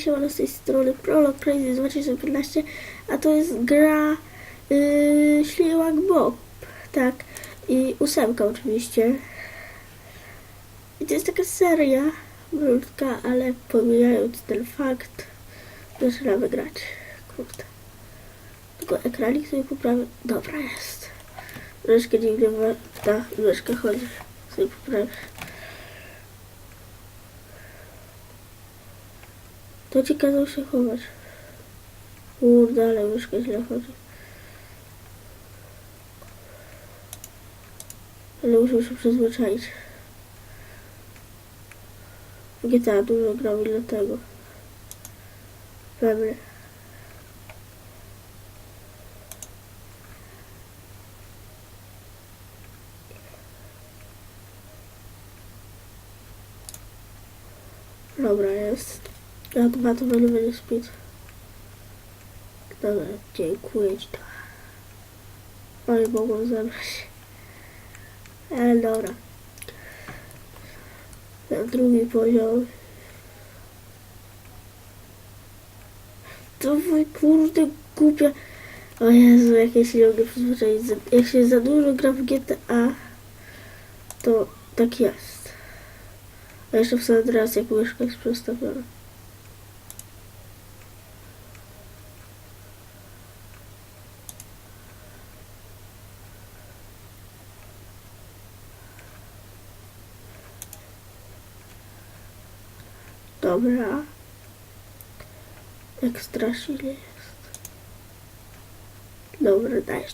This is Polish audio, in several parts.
siemano, z tej strony Prolog Crazy 2015, a to jest gra Ślimak Bob, tak, i 8 oczywiście. I to jest taka seria krótka, ale pomijając ten fakt, zaczynamy grać. Kurde. Tylko ekranik sobie poprawię. Dobra, jest. Troszkę dziwnie ta myszka chodzi. Sobie poprawię. To ci kazał się chować. Kurde, ale myszka źle chodzi. Ale muszę się przyzwyczaić. GTA dużo grał i dlatego. Pewnie. Dobra, jest. Ja dwa to nie będzie speed. Dobra, dziękuję ci to. Oj, mogą zebrać. Ale dobra. Na drugi poziom. To mój kurde głupia. O Jezu, jak ja się nie mogę przyzwyczaić. Jak się za dużo gra w GTA, to tak jest. A jeszcze w San Andreas jak myszka jest przestawiona. Dobra. Ekstra silnie jest. Dobra, dajesz.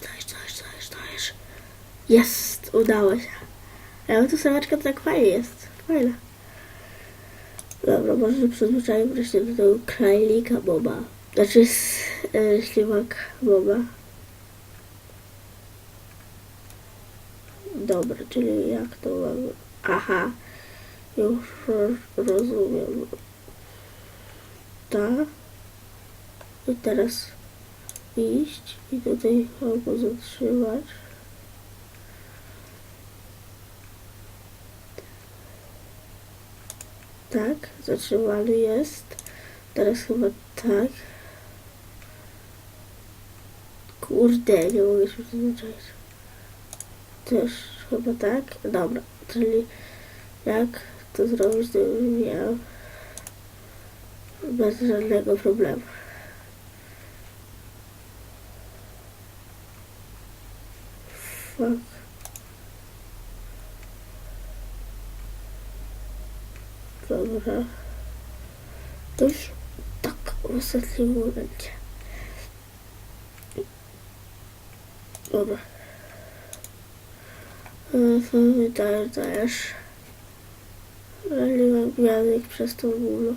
Jest, udało się. Ale tu sameczka to tak fajnie jest. Fajna. Dobra, może się przyzwyczaić wreszcie do tego Krajlika Boba. Znaczy Ślimak Boba. Dobra, czyli jak to mamy? Aha. Już rozumiem. Tak. I teraz iść i tutaj albo zatrzymać. Tak, zatrzymany jest. Teraz chyba tak. Kurde, nie mogę się przyzwyczaić. Też chyba tak. Dobra, czyli jak to zrobić, to już wiem. Bez żadnego problemu. Fuck. Dobra. To już tak w ostatnim momencie. Dobra. Dajesz. Ale nie mam gwiazdek przez to gówno.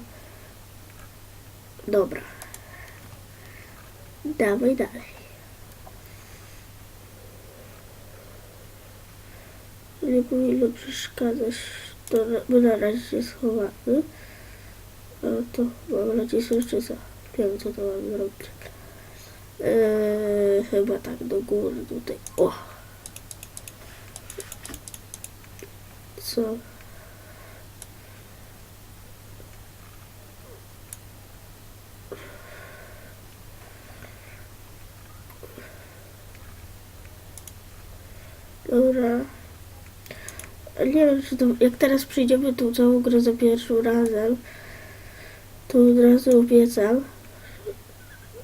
Dobra. Dawaj dalej. Nie powinno przeszkadzać, bo na razie jest schowany. To mam nacisnąć czy co? Nie wiem, co to mam zrobić. Chyba tak do góry tutaj. O! Co? Dobra. Nie wiem, czy to, jak teraz przyjdziemy tą całą grę za pierwszym razem, to od razu obiecam,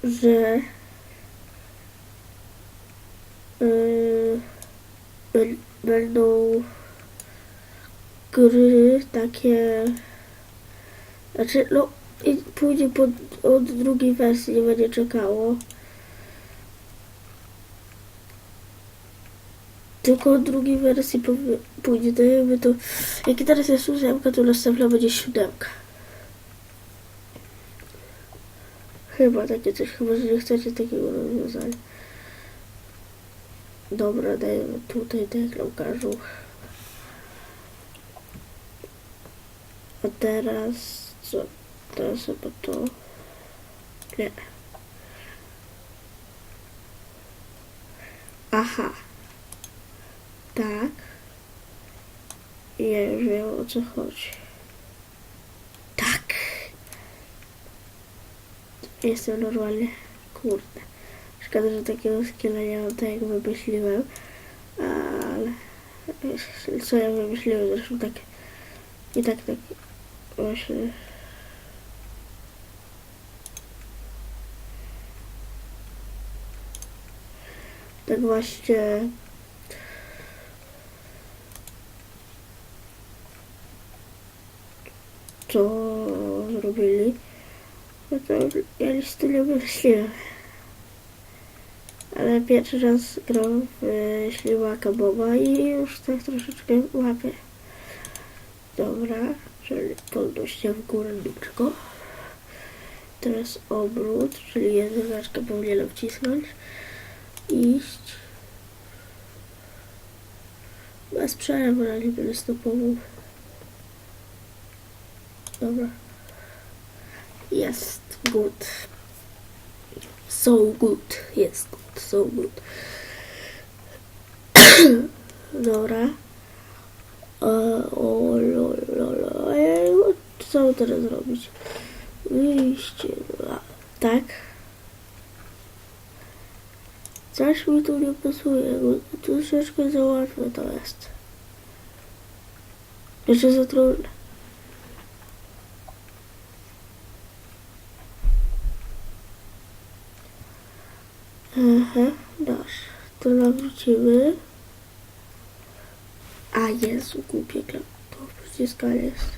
że będą gry takie, znaczy no i pójdzie od drugiej wersji, nie będzie czekało. Tylko od drugiej wersji pójdzie, to jakby to, jak teraz jest 8, to następna będzie 7. Chyba takie coś, chyba że nie chcecie takiego rozwiązania. Dobra, dajemy tutaj deklamkarzu. A teraz co? Teraz chyba to. Nie. Aha. Tak. Ja już wiem, o co chodzi. Tak. Jestem normalnie. Kurde. Szkoda, że takiego skilla nie mam, tak jak wymyśliłem. Ale... Co ja wymyśliłem? Zresztą tak... I tak właśnie... Tak właśnie... Co zrobili? No to ja nic tu nie wymyśliłem. Ale pierwszy raz gram w ślimaka Boba i już tak troszeczkę łapię. Dobra, czyli podnoście w górę dupczko. Teraz obrót, czyli jedyneczkę powinienem wcisnąć. Iść. Bez przerwy, ale nie będę stopował. Dobra. Jest good. So good. Jest good. So good. Dobra. Co mam teraz zrobić? Wyjście. Tak. Coś mi tu nie pasuje, bo tu troszeczkę za łatwe to jest. Jeszcze za trudne. Aha, dasz. To nawrócimy. A Jezu, głupie to przyciskanie jest.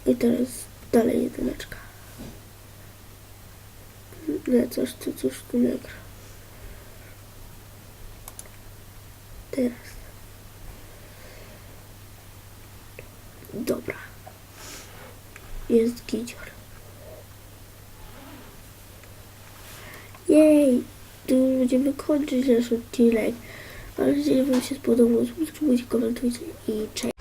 I teraz dalej jedyneczka. Nie, coś tu nie gra. Teraz. Dobra. Jest gicior. Jej! Tu będziemy kończyć nasz odcinek. Mam nadzieję, że wam się spodobał. Subskrybujcie, komentujcie i cześć.